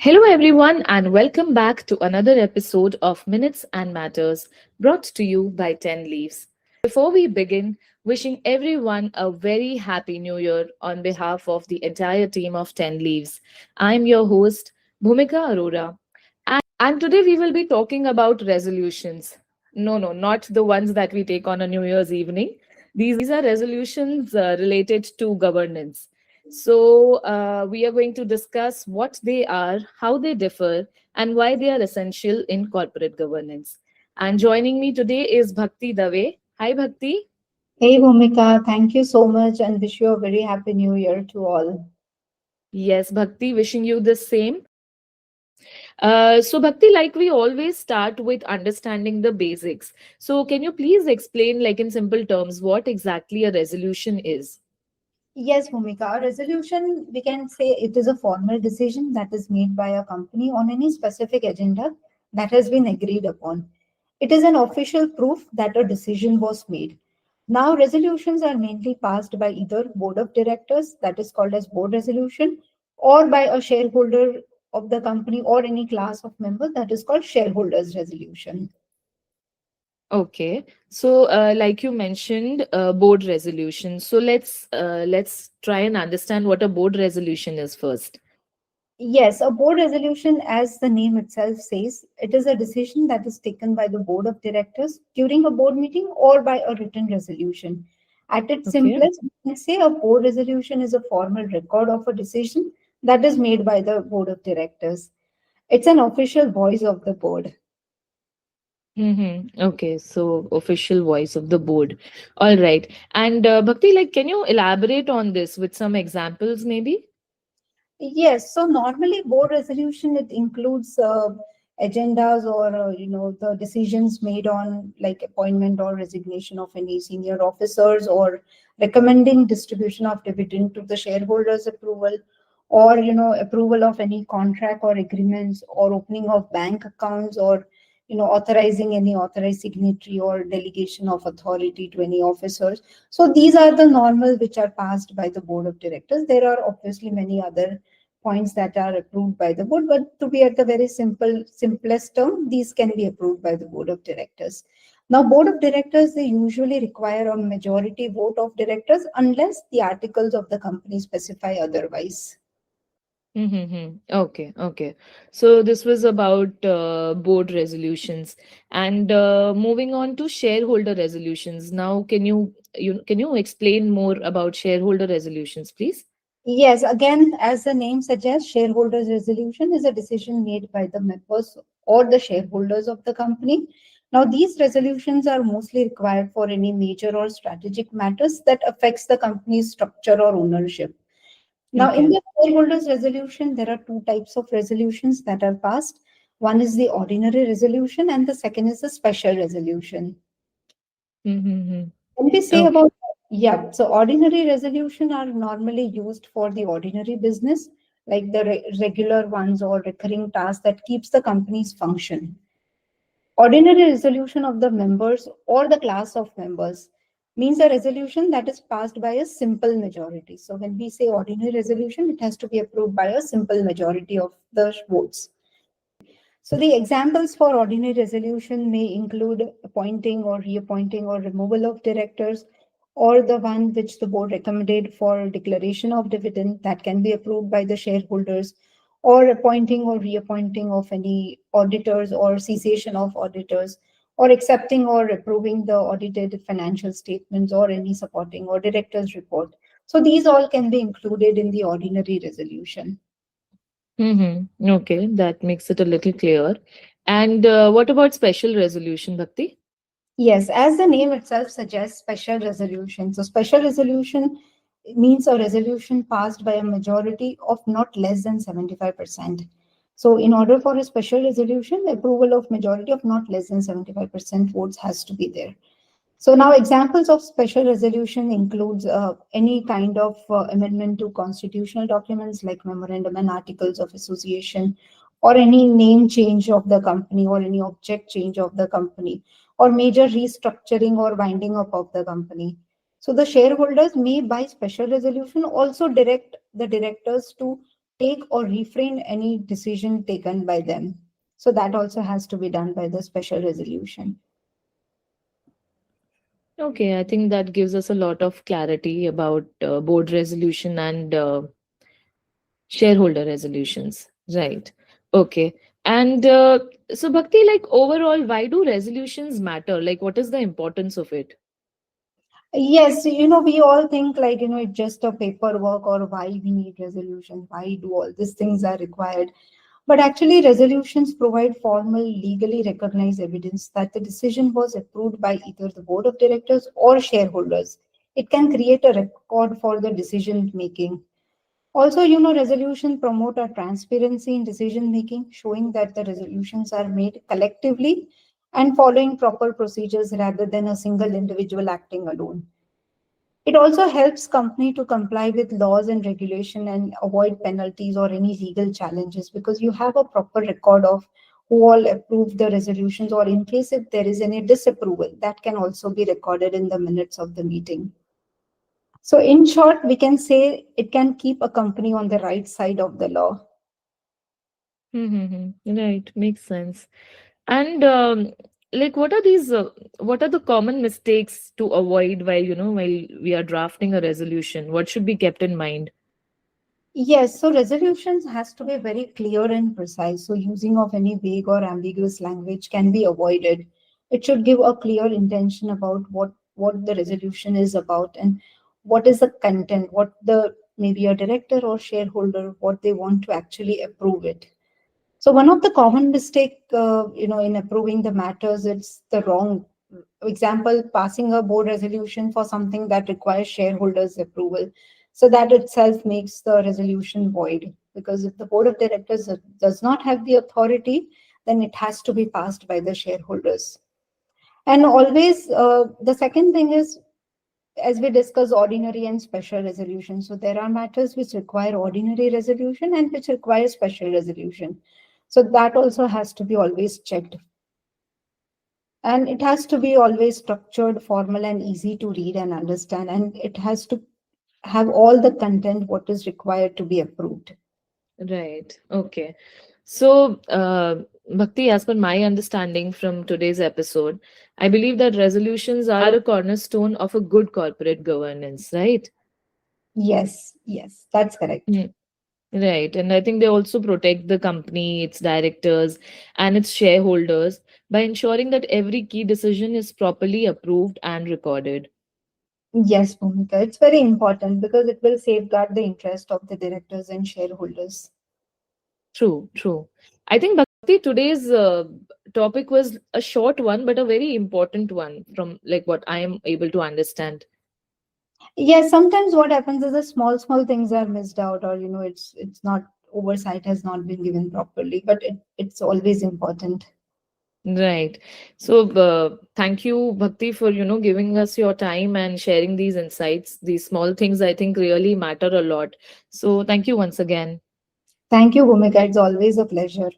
Hello, everyone, and welcome back to another episode of Minutes and Matters brought to you by 10 Leaves. Before we begin, wishing everyone a very happy new year on behalf of the entire team of 10 Leaves. I'm your host, Bhumika Arora, and today we will be talking about resolutions. No, not the ones that we take on a New Year's evening. These are resolutions related to governance. We are going to discuss what they are, how they differ, and why they are essential in corporate governance. And joining me today is Bhakti Dave. Hi, Bhakti. Hey Bhumika, thank you so much and wish you a very happy new year to all. Yes, Bhakti, wishing you the same. Bhakti, like we always start with understanding the basics. So, can you please explain, like in simple terms, what exactly a resolution is? Yes, Bhumika, a resolution, we can say it is a formal decision that is made by a company on any specific agenda that has been agreed upon. It is an official proof that a decision was made. Now, resolutions are mainly passed by either board of directors, that is called as board resolution, or by a shareholder of the company or any class of member that is called shareholders resolution. Okay. Like you mentioned, board resolution. So let's try and understand what a board resolution is first. Yes, a board resolution, as the name itself says, it is a decision that is taken by the board of directors during a board meeting or by a written resolution. At its Okay. simplest, we can say a board resolution is a formal record of a decision that is made by the board of directors. It's an official voice of the board. Mm-hmm. Okay. So official voice of the board. All right. And Bhakti, like, can you elaborate on this with some examples, maybe? Yes, so normally board resolution it includes agendas or the decisions made on like appointment or resignation of any senior officers or recommending distribution of dividend to the shareholders approval or approval of any contract or agreements or opening of bank accounts or authorizing any authorized signatory or delegation of authority to any officers. So these are the normal which are passed by the board of directors. There are obviously many other points that are approved by the board, but to be at the very simplest term, these can be approved by the board of directors. Now, board of directors, they usually require a majority vote of directors unless the articles of the company specify otherwise. Mm-hmm. Okay. So this was about board resolutions, and moving on to shareholder resolutions. Now, can you explain more about shareholder resolutions, please? Yes, again, as the name suggests, shareholders' resolution is a decision made by the members or the shareholders of the company. Now, these resolutions are mostly required for any major or strategic matters that affects the company's structure or ownership. Now, in Okay. the shareholders' resolution, there are two types of resolutions that are passed. One is the ordinary resolution, and the second is the special resolution. Mm-hmm. When we say Okay. about, yeah, so ordinary resolution are normally used for the ordinary business, like the regular ones or recurring tasks that keeps the company's function. Ordinary resolution of the members or the class of members means a resolution that is passed by a simple majority. So when we say ordinary resolution, it has to be approved by a simple majority of the votes. So the examples for ordinary resolution may include appointing or reappointing or removal of directors, or the one which the board recommended for declaration of dividend that can be approved by the shareholders, or appointing or reappointing of any auditors or cessation of auditors, or accepting or approving the audited financial statements or any supporting or director's report. So these all can be included in the ordinary resolution. Mm-hmm. Okay, that makes it a little clearer. And what about special resolution, Bhakti? Yes, as the name itself suggests, special resolution. So, special resolution means a resolution passed by a majority of not less than 75%. So, in order for a special resolution, the approval of majority of not less than 75% votes has to be there. So now examples of special resolution includes any kind of amendment to constitutional documents like memorandum and articles of association, or any name change of the company or any object change of the company, or major restructuring or winding up of the company. So the shareholders may by special resolution also direct the directors to take or refrain any decision taken by them. So that also has to be done by the special resolution. Okay, I think that gives us a lot of clarity about board resolution and shareholder resolutions. Right. Okay. And so, Bhakti, like overall, why do resolutions matter? Like, what is the importance of it? Yes, we all think like, it's just a paperwork or why we need resolution, why do all these things are required. But actually, resolutions provide formal, legally recognized evidence that the decision was approved by either the board of directors or shareholders. It can create a record for the decision making. Also, resolution promote a transparency in decision making, showing that the resolutions are made collectively and following proper procedures rather than a single individual acting alone. It also helps company to comply with laws and regulation and avoid penalties or any legal challenges because you have a proper record of who all approved the resolutions, or in case if there is any disapproval, that can also be recorded in the minutes of the meeting. So in short, we can say it can keep a company on the right side of the law. Mm-hmm. Right. Makes sense. And like, what are the common mistakes to avoid while we are drafting a resolution? What should be kept in mind? Yes, so resolutions has to be very clear and precise. So using of any vague or ambiguous language can be avoided. It should give a clear intention about what the resolution is about and what is the content, what the maybe a director or shareholder what they want to actually approve it. So one of the common mistake, in approving the matters, it's the wrong example, passing a board resolution for something that requires shareholders' approval. So that itself makes the resolution void because if the board of directors does not have the authority, then it has to be passed by the shareholders. And always, the second thing is, as we discuss ordinary and special resolution. So there are matters which require ordinary resolution and which require special resolution. So that also has to be always checked. And it has to be always structured, formal, and easy to read and understand. And it has to have all the content what is required to be approved. Right. Okay. So, Bhakti, as per my understanding from today's episode, I believe that resolutions are a cornerstone of a good corporate governance, right? Yes, yes, that's correct. Mm, right. And I think they also protect the company, its directors, and its shareholders by ensuring that every key decision is properly approved and recorded. Yes, Bhumika, it's very important because it will safeguard the interest of the directors and shareholders. True, true. I think Bhakti, today's topic was a short one, but a very important one from like what I am able to understand. Yes, sometimes what happens is the small things are missed out, or it's not oversight has not been given properly, but it's always important. Right. So, thank you, Bhakti, for giving us your time and sharing these insights. These small things I think really matter a lot. So, thank you once again. Thank you, Bhumika. It's always a pleasure.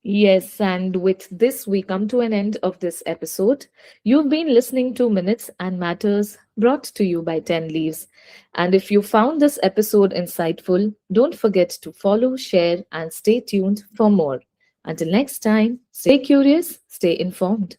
Yes, and with this, we come to an end of this episode. You've been listening to Minutes and Matters brought to you by 10 Leaves. And if you found this episode insightful, don't forget to follow, share, and stay tuned for more. Until next time, stay curious, stay informed.